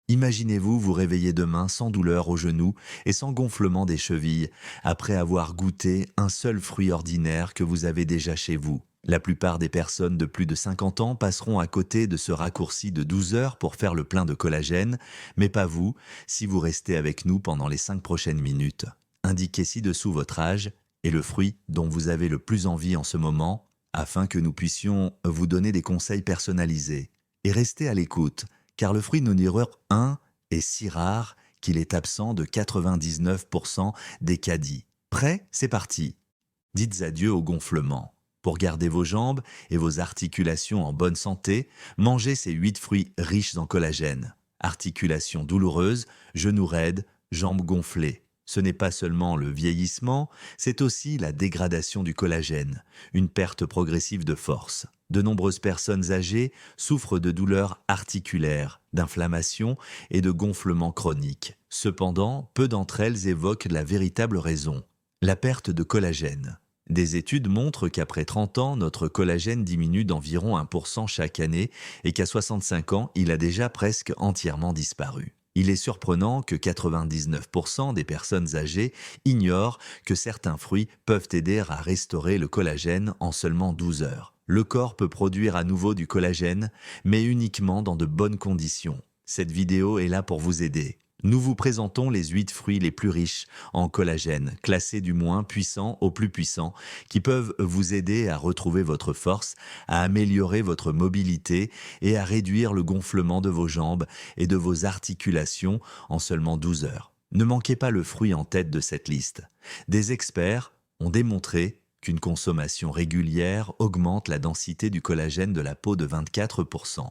Imaginez-vous vous réveiller demain sans douleur aux genoux et sans gonflement des chevilles, après avoir goûté un seul fruit ordinaire que vous avez déjà chez vous. La plupart des personnes de plus de 50 ans passeront à côté de ce raccourci de 12 heures pour faire le plein de collagène, mais pas vous, si vous restez avec nous pendant les 5 prochaines minutes. Indiquez ci-dessous votre âge et le fruit dont vous avez le plus envie en ce moment, afin que nous puissions vous donner des conseils personnalisés. Et restez à l'écoute, car le fruit numéro 1 est si rare qu'il est absent de 99% des caddies. Prêt? C'est parti. Dites adieu au gonflement. Pour garder vos jambes et vos articulations en bonne santé, mangez ces 8 fruits riches en collagène. Articulations douloureuses, genoux raides, jambes gonflées. Ce n'est pas seulement le vieillissement, c'est aussi la dégradation du collagène, une perte progressive de force. De nombreuses personnes âgées souffrent de douleurs articulaires, d'inflammation et de gonflements chroniques. Cependant, peu d'entre elles évoquent la véritable raison, la perte de collagène. Des études montrent qu'après 30 ans, notre collagène diminue d'environ 1% chaque année et qu'à 65 ans, il a déjà presque entièrement disparu. Il est surprenant que 99% des personnes âgées ignorent que certains fruits peuvent aider à restaurer le collagène en seulement 12 heures. Le corps peut produire à nouveau du collagène, mais uniquement dans de bonnes conditions. Cette vidéo est là pour vous aider. Nous vous présentons les 8 fruits les plus riches en collagène, classés du moins puissant au plus puissant, qui peuvent vous aider à retrouver votre force, à améliorer votre mobilité et à réduire le gonflement de vos jambes et de vos articulations en seulement 12 heures. Ne manquez pas le fruit en tête de cette liste. Des experts ont démontré qu'une consommation régulière augmente la densité du collagène de la peau de 24%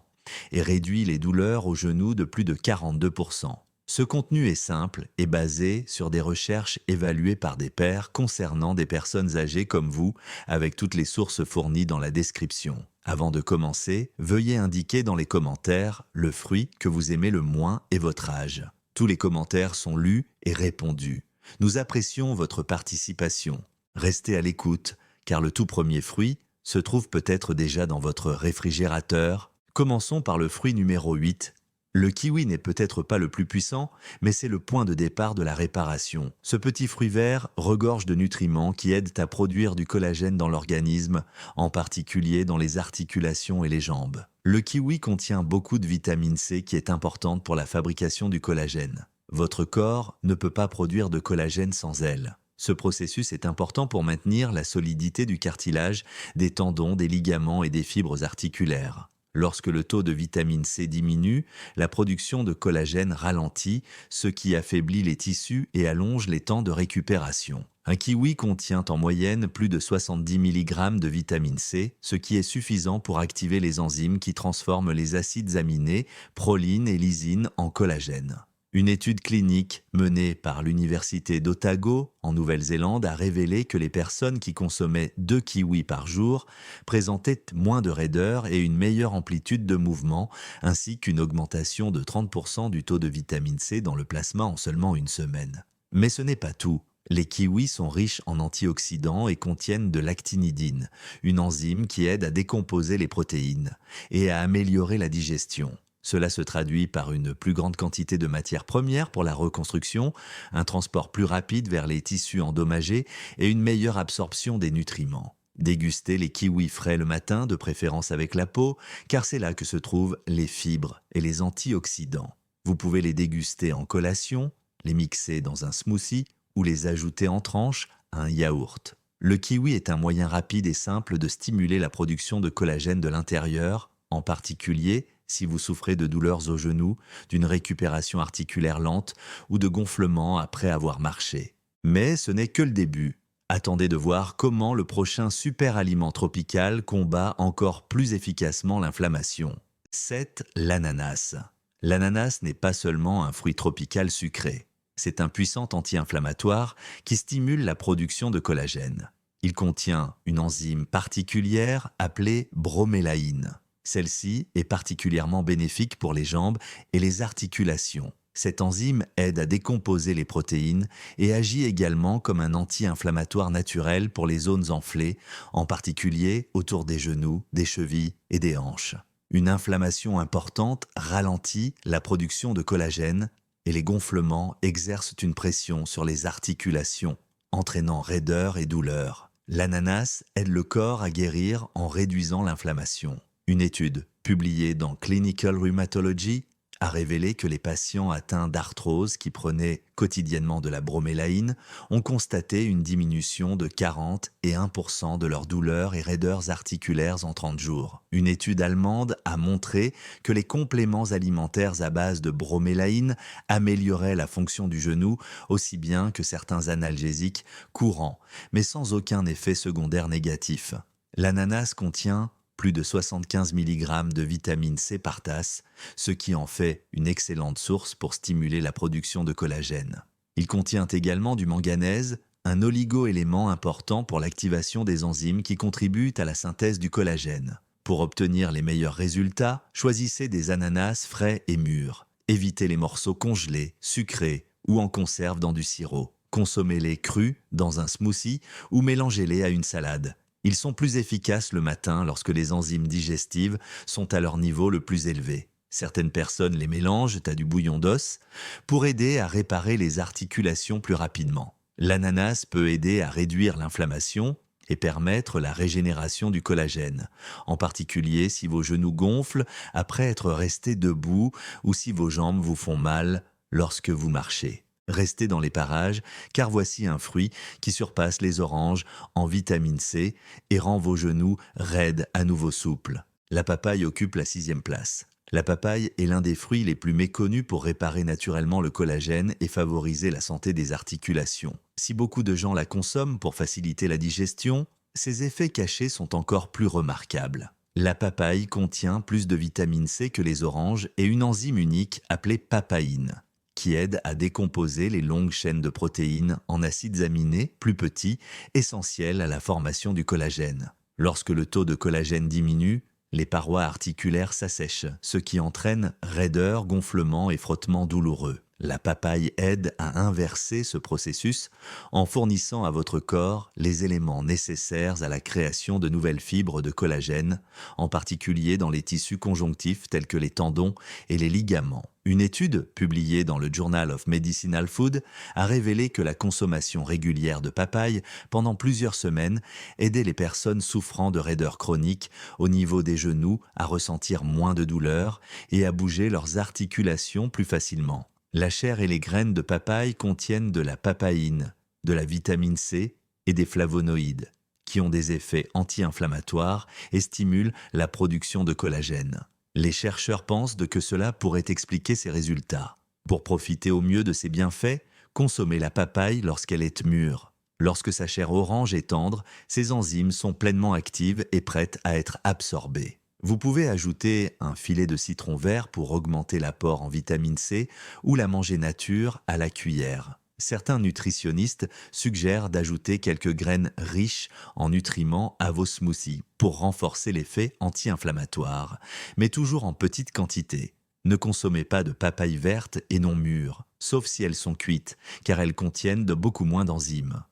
et réduit les douleurs aux genoux de plus de 42%. Ce contenu est simple et basé sur des recherches évaluées par des pairs concernant des personnes âgées comme vous, avec toutes les sources fournies dans la description. Avant de commencer, veuillez indiquer dans les commentaires le fruit que vous aimez le moins et votre âge. Tous les commentaires sont lus et répondus. Nous apprécions votre participation. Restez à l'écoute, car le tout premier fruit se trouve peut-être déjà dans votre réfrigérateur. Commençons par le fruit numéro 8. Le kiwi n'est peut-être pas le plus puissant, mais c'est le point de départ de la réparation. Ce petit fruit vert regorge de nutriments qui aident à produire du collagène dans l'organisme, en particulier dans les articulations et les jambes. Le kiwi contient beaucoup de vitamine C qui est importante pour la fabrication du collagène. Votre corps ne peut pas produire de collagène sans elle. Ce processus est important pour maintenir la solidité du cartilage, des tendons, des ligaments et des fibres articulaires. Lorsque le taux de vitamine C diminue, la production de collagène ralentit, ce qui affaiblit les tissus et allonge les temps de récupération. Un kiwi contient en moyenne plus de 70 mg de vitamine C, ce qui est suffisant pour activer les enzymes qui transforment les acides aminés, proline et lysine en collagène. Une étude clinique menée par l'université d'Otago, en Nouvelle-Zélande, a révélé que les personnes qui consommaient 2 kiwis par jour présentaient moins de raideur et une meilleure amplitude de mouvement, ainsi qu'une augmentation de 30% du taux de vitamine C dans le plasma en seulement une semaine. Mais ce n'est pas tout. Les kiwis sont riches en antioxydants et contiennent de l'actinidine, une enzyme qui aide à décomposer les protéines et à améliorer la digestion. Cela se traduit par une plus grande quantité de matières premières pour la reconstruction, un transport plus rapide vers les tissus endommagés et une meilleure absorption des nutriments. Dégustez les kiwis frais le matin, de préférence avec la peau, car c'est là que se trouvent les fibres et les antioxydants. Vous pouvez les déguster en collation, les mixer dans un smoothie ou les ajouter en tranches à un yaourt. Le kiwi est un moyen rapide et simple de stimuler la production de collagène de l'intérieur, en particulier si vous souffrez de douleurs aux genoux, d'une récupération articulaire lente ou de gonflement après avoir marché. Mais ce n'est que le début. Attendez de voir comment le prochain super aliment tropical combat encore plus efficacement l'inflammation. 7. L'ananas. L'ananas n'est pas seulement un fruit tropical sucré. C'est un puissant anti-inflammatoire qui stimule la production de collagène. Il contient une enzyme particulière appelée bromélaïne. Celle-ci est particulièrement bénéfique pour les jambes et les articulations. Cette enzyme aide à décomposer les protéines et agit également comme un anti-inflammatoire naturel pour les zones enflées, en particulier autour des genoux, des chevilles et des hanches. Une inflammation importante ralentit la production de collagène et les gonflements exercent une pression sur les articulations, entraînant raideur et douleur. L'ananas aide le corps à guérir en réduisant l'inflammation. Une étude publiée dans Clinical Rheumatology a révélé que les patients atteints d'arthrose qui prenaient quotidiennement de la bromélaïne ont constaté une diminution de 40 et 1% de leurs douleurs et raideurs articulaires en 30 jours. Une étude allemande a montré que les compléments alimentaires à base de bromélaïne amélioraient la fonction du genou aussi bien que certains analgésiques courants, mais sans aucun effet secondaire négatif. L'ananas contient plus de 75 mg de vitamine C par tasse, ce qui en fait une excellente source pour stimuler la production de collagène. Il contient également du manganèse, un oligo-élément important pour l'activation des enzymes qui contribuent à la synthèse du collagène. Pour obtenir les meilleurs résultats, choisissez des ananas frais et mûrs. Évitez les morceaux congelés, sucrés ou en conserve dans du sirop. Consommez-les crus dans un smoothie ou mélangez-les à une salade. Ils sont plus efficaces le matin lorsque les enzymes digestives sont à leur niveau le plus élevé. Certaines personnes les mélangent à du bouillon d'os pour aider à réparer les articulations plus rapidement. L'ananas peut aider à réduire l'inflammation et permettre la régénération du collagène, en particulier si vos genoux gonflent après être restés debout ou si vos jambes vous font mal lorsque vous marchez. Restez dans les parages, car voici un fruit qui surpasse les oranges en vitamine C et rend vos genoux raides à nouveau souples. La papaye occupe la 6e place. La papaye est l'un des fruits les plus méconnus pour réparer naturellement le collagène et favoriser la santé des articulations. Si beaucoup de gens la consomment pour faciliter la digestion, ses effets cachés sont encore plus remarquables. La papaye contient plus de vitamine C que les oranges et une enzyme unique appelée papaïne, qui aide à décomposer les longues chaînes de protéines en acides aminés plus petits, essentiels à la formation du collagène. Lorsque le taux de collagène diminue, les parois articulaires s'assèchent, ce qui entraîne raideur, gonflement et frottement douloureux. La papaye aide à inverser ce processus en fournissant à votre corps les éléments nécessaires à la création de nouvelles fibres de collagène, en particulier dans les tissus conjonctifs tels que les tendons et les ligaments. Une étude publiée dans le Journal of Medicinal Food a révélé que la consommation régulière de papaye pendant plusieurs semaines aidait les personnes souffrant de raideur chronique au niveau des genoux à ressentir moins de douleur et à bouger leurs articulations plus facilement. La chair et les graines de papaye contiennent de la papaïne, de la vitamine C et des flavonoïdes, qui ont des effets anti-inflammatoires et stimulent la production de collagène. Les chercheurs pensent que cela pourrait expliquer ces résultats. Pour profiter au mieux de ces bienfaits, consommez la papaye lorsqu'elle est mûre. Lorsque sa chair orange est tendre, ses enzymes sont pleinement actives et prêtes à être absorbées. Vous pouvez ajouter un filet de citron vert pour augmenter l'apport en vitamine C ou la manger nature à la cuillère. Certains nutritionnistes suggèrent d'ajouter quelques graines riches en nutriments à vos smoothies pour renforcer l'effet anti-inflammatoire, mais toujours en petite quantité. Ne consommez pas de papaye verte et non mûre, sauf si elles sont cuites, car elles contiennent beaucoup moins d'enzymes.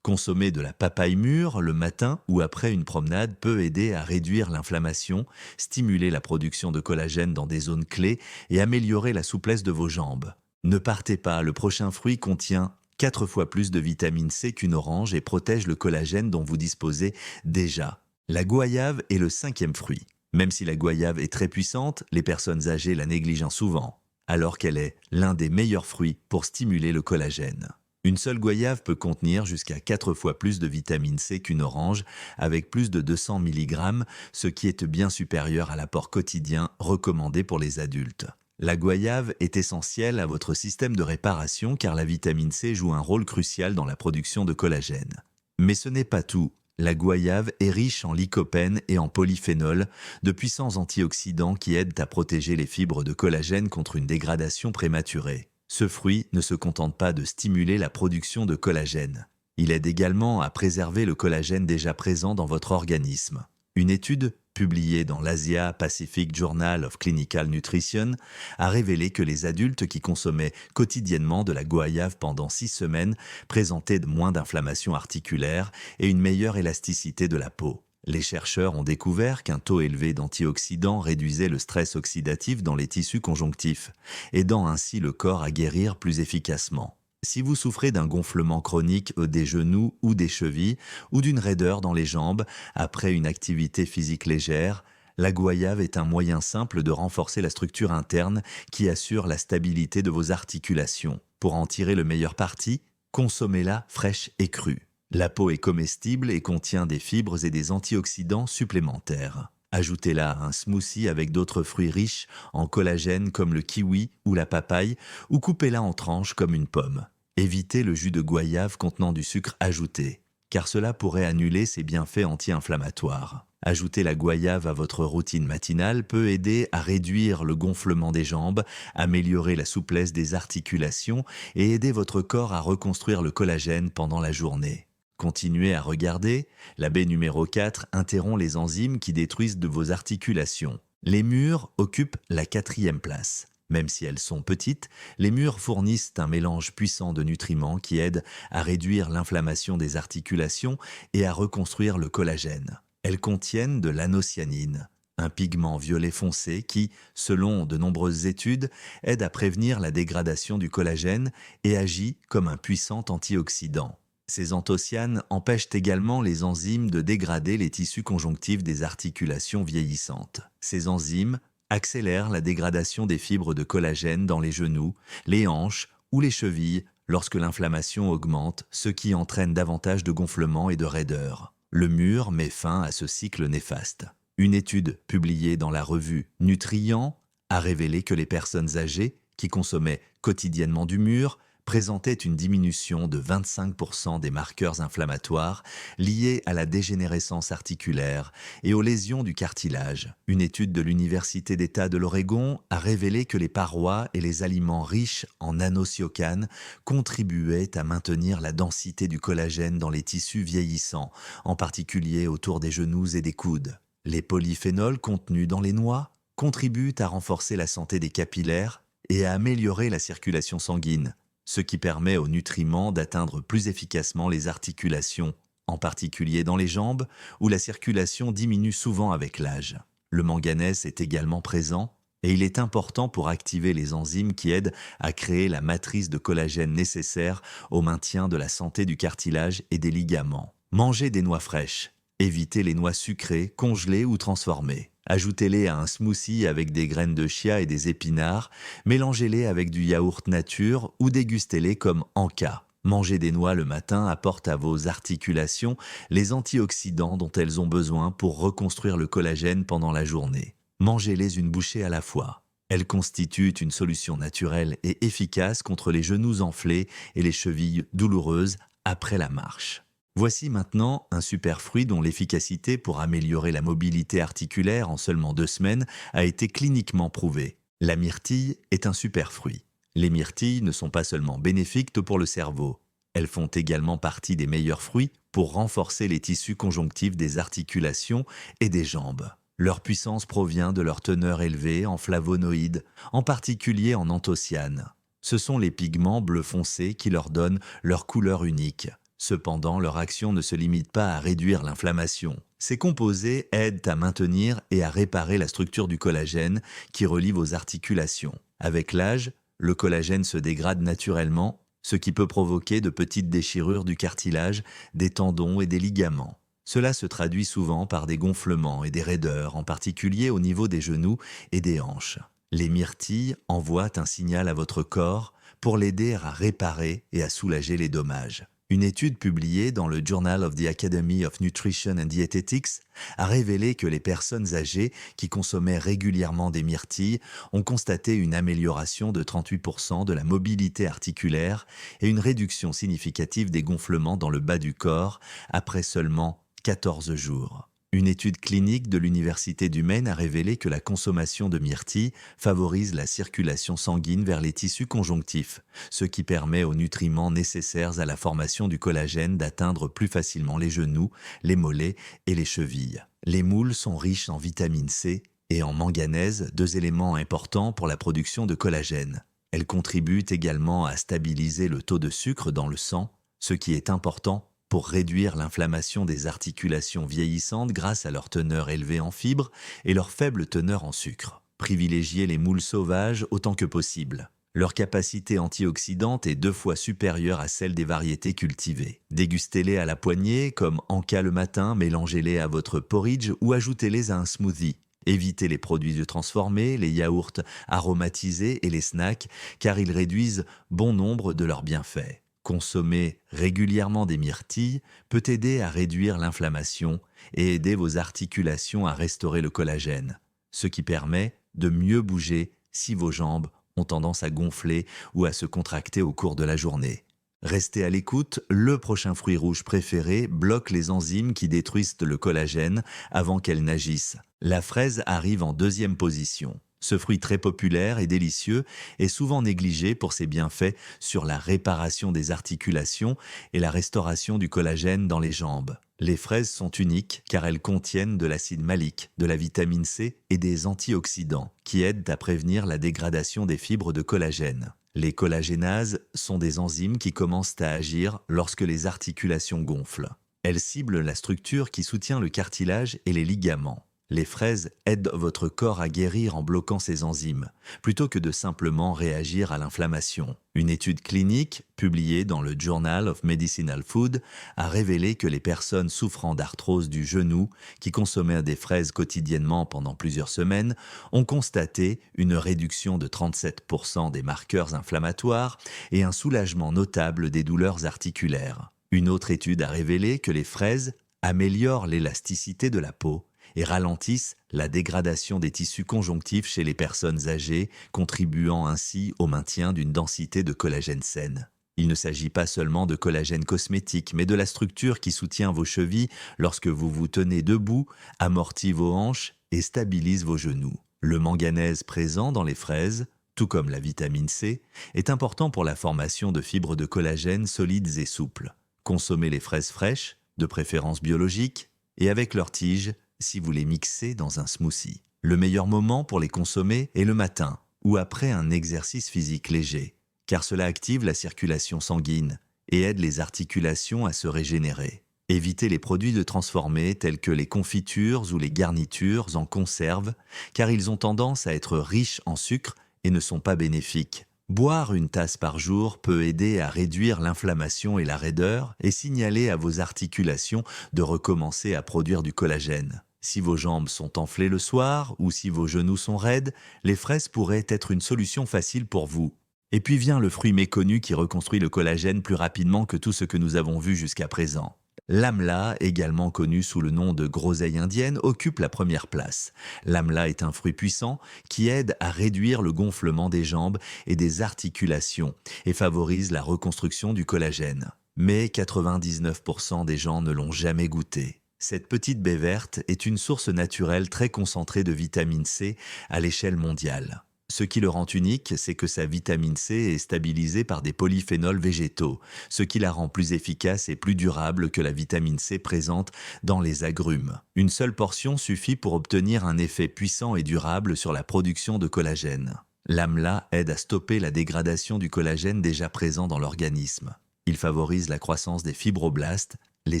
Consommer de la papaye mûre le matin ou après une promenade peut aider à réduire l'inflammation, stimuler la production de collagène dans des zones clés et améliorer la souplesse de vos jambes. Ne partez pas, le prochain fruit contient 4 fois plus de vitamine C qu'une orange et protège le collagène dont vous disposez déjà. La goyave est le 5e fruit. Même si la goyave est très puissante, les personnes âgées la négligent souvent, alors qu'elle est l'un des meilleurs fruits pour stimuler le collagène. Une seule goyave peut contenir jusqu'à 4 fois plus de vitamine C qu'une orange, avec plus de 200 mg, ce qui est bien supérieur à l'apport quotidien recommandé pour les adultes. La goyave est essentielle à votre système de réparation car la vitamine C joue un rôle crucial dans la production de collagène. Mais ce n'est pas tout. La goyave est riche en lycopène et en polyphénol, de puissants antioxydants qui aident à protéger les fibres de collagène contre une dégradation prématurée. Ce fruit ne se contente pas de stimuler la production de collagène. Il aide également à préserver le collagène déjà présent dans votre organisme. Une étude publiée dans l'Asia Pacific Journal of Clinical Nutrition a révélé que les adultes qui consommaient quotidiennement de la goyave pendant 6 semaines présentaient moins d'inflammation articulaire et une meilleure élasticité de la peau. Les chercheurs ont découvert qu'un taux élevé d'antioxydants réduisait le stress oxydatif dans les tissus conjonctifs, aidant ainsi le corps à guérir plus efficacement. Si vous souffrez d'un gonflement chronique des genoux ou des chevilles, ou d'une raideur dans les jambes après une activité physique légère, la goyave est un moyen simple de renforcer la structure interne qui assure la stabilité de vos articulations. Pour en tirer le meilleur parti, consommez-la fraîche et crue. La peau est comestible et contient des fibres et des antioxydants supplémentaires. Ajoutez-la à un smoothie avec d'autres fruits riches en collagène comme le kiwi ou la papaye, ou coupez-la en tranches comme une pomme. Évitez le jus de goyave contenant du sucre ajouté, car cela pourrait annuler ses bienfaits anti-inflammatoires. Ajouter la goyave à votre routine matinale peut aider à réduire le gonflement des jambes, améliorer la souplesse des articulations et aider votre corps à reconstruire le collagène pendant la journée. Continuez à regarder. La baie numéro 4 interrompt les enzymes qui détruisent de vos articulations. Les mûres occupent la 4e place. Même si elles sont petites, les mûres fournissent un mélange puissant de nutriments qui aident à réduire l'inflammation des articulations et à reconstruire le collagène. Elles contiennent de l'anocyanine, un pigment violet foncé qui, selon de nombreuses études, aide à prévenir la dégradation du collagène et agit comme un puissant antioxydant. Ces anthocyanes empêchent également les enzymes de dégrader les tissus conjonctifs des articulations vieillissantes. Ces enzymes accélèrent la dégradation des fibres de collagène dans les genoux, les hanches ou les chevilles lorsque l'inflammation augmente, ce qui entraîne davantage de gonflement et de raideur. Le mûr met fin à ce cycle néfaste. Une étude publiée dans la revue Nutrient a révélé que les personnes âgées qui consommaient quotidiennement du mûr présentaient une diminution de 25% des marqueurs inflammatoires liés à la dégénérescence articulaire et aux lésions du cartilage. Une étude de l'Université d'État de l'Oregon a révélé que les parois et les aliments riches en anocyocanes contribuaient à maintenir la densité du collagène dans les tissus vieillissants, en particulier autour des genoux et des coudes. Les polyphénols contenus dans les noix contribuent à renforcer la santé des capillaires et à améliorer la circulation sanguine, ce qui permet aux nutriments d'atteindre plus efficacement les articulations, en particulier dans les jambes, où la circulation diminue souvent avec l'âge. Le manganèse est également présent, et il est important pour activer les enzymes qui aident à créer la matrice de collagène nécessaire au maintien de la santé du cartilage et des ligaments. Mangez des noix fraîches. Évitez les noix sucrées, congelées ou transformées. Ajoutez-les à un smoothie avec des graines de chia et des épinards, mélangez-les avec du yaourt nature ou dégustez-les comme encas. Manger des noix le matin apporte à vos articulations les antioxydants dont elles ont besoin pour reconstruire le collagène pendant la journée. Mangez-les une bouchée à la fois. Elles constituent une solution naturelle et efficace contre les genoux enflés et les chevilles douloureuses après la marche. Voici maintenant un super fruit dont l'efficacité pour améliorer la mobilité articulaire en seulement 2 semaines a été cliniquement prouvée. La myrtille est un super fruit. Les myrtilles ne sont pas seulement bénéfiques pour le cerveau. Elles font également partie des meilleurs fruits pour renforcer les tissus conjonctifs des articulations et des jambes. Leur puissance provient de leur teneur élevée en flavonoïdes, en particulier en anthocyanes. Ce sont les pigments bleu foncé qui leur donnent leur couleur unique. Cependant, leur action ne se limite pas à réduire l'inflammation. Ces composés aident à maintenir et à réparer la structure du collagène qui relie vos articulations. Avec l'âge, le collagène se dégrade naturellement, ce qui peut provoquer de petites déchirures du cartilage, des tendons et des ligaments. Cela se traduit souvent par des gonflements et des raideurs, en particulier au niveau des genoux et des hanches. Les myrtilles envoient un signal à votre corps pour l'aider à réparer et à soulager les dommages. Une étude publiée dans le Journal of the Academy of Nutrition and Dietetics a révélé que les personnes âgées qui consommaient régulièrement des myrtilles ont constaté une amélioration de 38% de la mobilité articulaire et une réduction significative des gonflements dans le bas du corps après seulement 14 jours. Une étude clinique de l'Université du Maine a révélé que la consommation de myrtilles favorise la circulation sanguine vers les tissus conjonctifs, ce qui permet aux nutriments nécessaires à la formation du collagène d'atteindre plus facilement les genoux, les mollets et les chevilles. Les moules sont riches en vitamine C et en manganèse, 2 éléments importants pour la production de collagène. Elles contribuent également à stabiliser le taux de sucre dans le sang, ce qui est important pour réduire l'inflammation des articulations vieillissantes grâce à leur teneur élevée en fibres et leur faible teneur en sucre. Privilégiez les moules sauvages autant que possible. Leur capacité antioxydante est 2 fois supérieure à celle des variétés cultivées. Dégustez-les à la poignée, comme en-cas le matin, mélangez-les à votre porridge ou ajoutez-les à un smoothie. Évitez les produits transformés, les yaourts aromatisés et les snacks, car ils réduisent bon nombre de leurs bienfaits. Consommer régulièrement des myrtilles peut aider à réduire l'inflammation et aider vos articulations à restaurer le collagène, ce qui permet de mieux bouger si vos jambes ont tendance à gonfler ou à se contracter au cours de la journée. Restez à l'écoute, le prochain fruit rouge préféré bloque les enzymes qui détruisent le collagène avant qu'elles n'agissent. La fraise arrive en 2e position. Ce fruit très populaire et délicieux est souvent négligé pour ses bienfaits sur la réparation des articulations et la restauration du collagène dans les jambes. Les fraises sont uniques car elles contiennent de l'acide malique, de la vitamine C et des antioxydants qui aident à prévenir la dégradation des fibres de collagène. Les collagénases sont des enzymes qui commencent à agir lorsque les articulations gonflent. Elles ciblent la structure qui soutient le cartilage et les ligaments. Les fraises aident votre corps à guérir en bloquant ces enzymes, plutôt que de simplement réagir à l'inflammation. Une étude clinique, publiée dans le Journal of Medicinal Food, a révélé que les personnes souffrant d'arthrose du genou, qui consommaient des fraises quotidiennement pendant plusieurs semaines, ont constaté une réduction de 37% des marqueurs inflammatoires et un soulagement notable des douleurs articulaires. Une autre étude a révélé que les fraises améliorent l'élasticité de la peau et ralentissent la dégradation des tissus conjonctifs chez les personnes âgées, contribuant ainsi au maintien d'une densité de collagène saine. Il ne s'agit pas seulement de collagène cosmétique, mais de la structure qui soutient vos chevilles lorsque vous vous tenez debout, amortit vos hanches et stabilise vos genoux. Le manganèse présent dans les fraises, tout comme la vitamine C, est important pour la formation de fibres de collagène solides et souples. Consommez les fraises fraîches, de préférence biologiques, et avec leurs tiges, si vous les mixez dans un smoothie. Le meilleur moment pour les consommer est le matin ou après un exercice physique léger, car cela active la circulation sanguine et aide les articulations à se régénérer. Évitez les produits transformés tels que les confitures ou les garnitures en conserve, car ils ont tendance à être riches en sucre et ne sont pas bénéfiques. Boire une tasse par jour peut aider à réduire l'inflammation et la raideur et signaler à vos articulations de recommencer à produire du collagène. Si vos jambes sont enflées le soir ou si vos genoux sont raides, les fraises pourraient être une solution facile pour vous. Et puis vient le fruit méconnu qui reconstruit le collagène plus rapidement que tout ce que nous avons vu jusqu'à présent. L'amla, également connu sous le nom de groseille indienne, occupe la première place. L'amla est un fruit puissant qui aide à réduire le gonflement des jambes et des articulations et favorise la reconstruction du collagène. Mais 99% des gens ne l'ont jamais goûté. Cette petite baie verte est une source naturelle très concentrée de vitamine C à l'échelle mondiale. Ce qui le rend unique, c'est que sa vitamine C est stabilisée par des polyphénols végétaux, ce qui la rend plus efficace et plus durable que la vitamine C présente dans les agrumes. Une seule portion suffit pour obtenir un effet puissant et durable sur la production de collagène. L'amla aide à stopper la dégradation du collagène déjà présent dans l'organisme. Il favorise la croissance des fibroblastes, les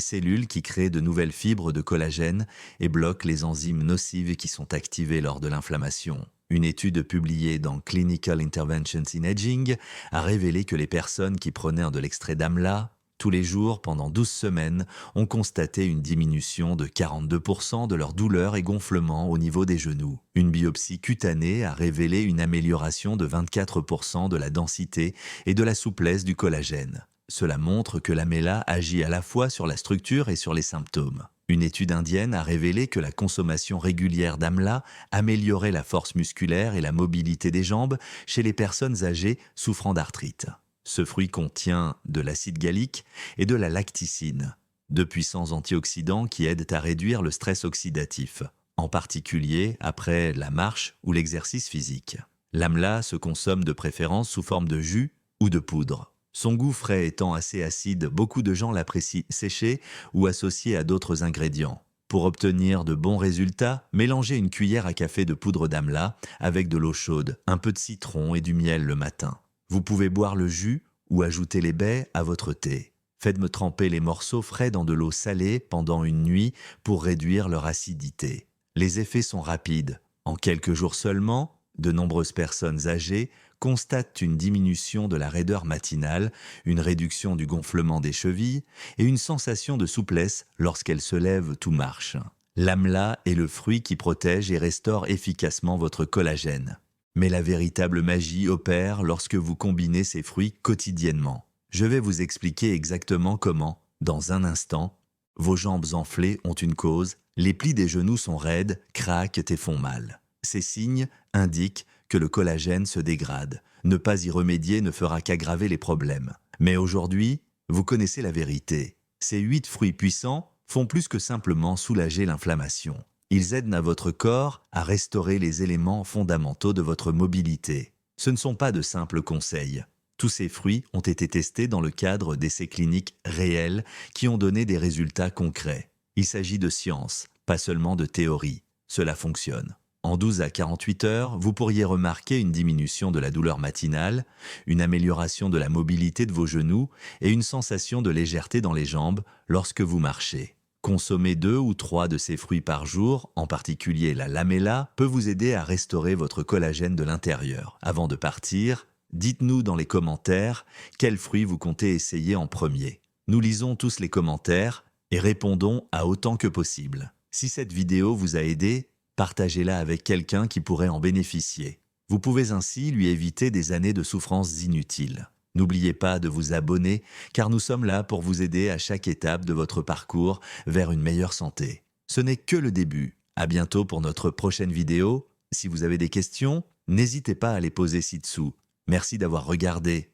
cellules qui créent de nouvelles fibres de collagène et bloquent les enzymes nocives qui sont activées lors de l'inflammation. Une étude publiée dans Clinical Interventions in Aging a révélé que les personnes qui prenaient de l'extrait d'amla tous les jours pendant 12 semaines ont constaté une diminution de 42% de leur douleur et gonflement au niveau des genoux. Une biopsie cutanée a révélé une amélioration de 24% de la densité et de la souplesse du collagène. Cela montre que l'amla agit à la fois sur la structure et sur les symptômes. Une étude indienne a révélé que la consommation régulière d'amla améliorait la force musculaire et la mobilité des jambes chez les personnes âgées souffrant d'arthrite. Ce fruit contient de l'acide gallique et de la lacticine, deux puissants antioxydants qui aident à réduire le stress oxydatif, en particulier après la marche ou l'exercice physique. L'amla se consomme de préférence sous forme de jus ou de poudre. Son goût frais étant assez acide, beaucoup de gens l'apprécient séché ou associé à d'autres ingrédients. Pour obtenir de bons résultats, mélangez une cuillère à café de poudre d'amla avec de l'eau chaude, un peu de citron et du miel le matin. Vous pouvez boire le jus ou ajouter les baies à votre thé. Faites-me tremper les morceaux frais dans de l'eau salée pendant une nuit pour réduire leur acidité. Les effets sont rapides. En quelques jours seulement, de nombreuses personnes âgées constatent une diminution de la raideur matinale, une réduction du gonflement des chevilles et une sensation de souplesse lorsqu'elles se lèvent ou marchent. L'amla est le fruit qui protège et restaure efficacement votre collagène. Mais la véritable magie opère lorsque vous combinez ces fruits quotidiennement. Je vais vous expliquer exactement comment, dans un instant. Vos jambes enflées ont une cause, les plis des genoux sont raides, craquent et font mal. Ces signes indiquent que le collagène se dégrade. Ne pas y remédier ne fera qu'aggraver les problèmes. Mais aujourd'hui, vous connaissez la vérité. Ces 8 fruits puissants font plus que simplement soulager l'inflammation. Ils aident à votre corps à restaurer les éléments fondamentaux de votre mobilité. Ce ne sont pas de simples conseils. Tous ces fruits ont été testés dans le cadre d'essais cliniques réels qui ont donné des résultats concrets. Il s'agit de science, pas seulement de théorie. Cela fonctionne. En 12 à 48 heures, vous pourriez remarquer une diminution de la douleur matinale, une amélioration de la mobilité de vos genoux et une sensation de légèreté dans les jambes lorsque vous marchez. Consommer 2 ou 3 de ces fruits par jour, en particulier la lamella, peut vous aider à restaurer votre collagène de l'intérieur. Avant de partir, dites-nous dans les commentaires quels fruits vous comptez essayer en premier. Nous lisons tous les commentaires et répondons à autant que possible. Si cette vidéo vous a aidé, partagez-la avec quelqu'un qui pourrait en bénéficier. Vous pouvez ainsi lui éviter des années de souffrances inutiles. N'oubliez pas de vous abonner car nous sommes là pour vous aider à chaque étape de votre parcours vers une meilleure santé. Ce n'est que le début. À bientôt pour notre prochaine vidéo. Si vous avez des questions, n'hésitez pas à les poser ci-dessous. Merci d'avoir regardé.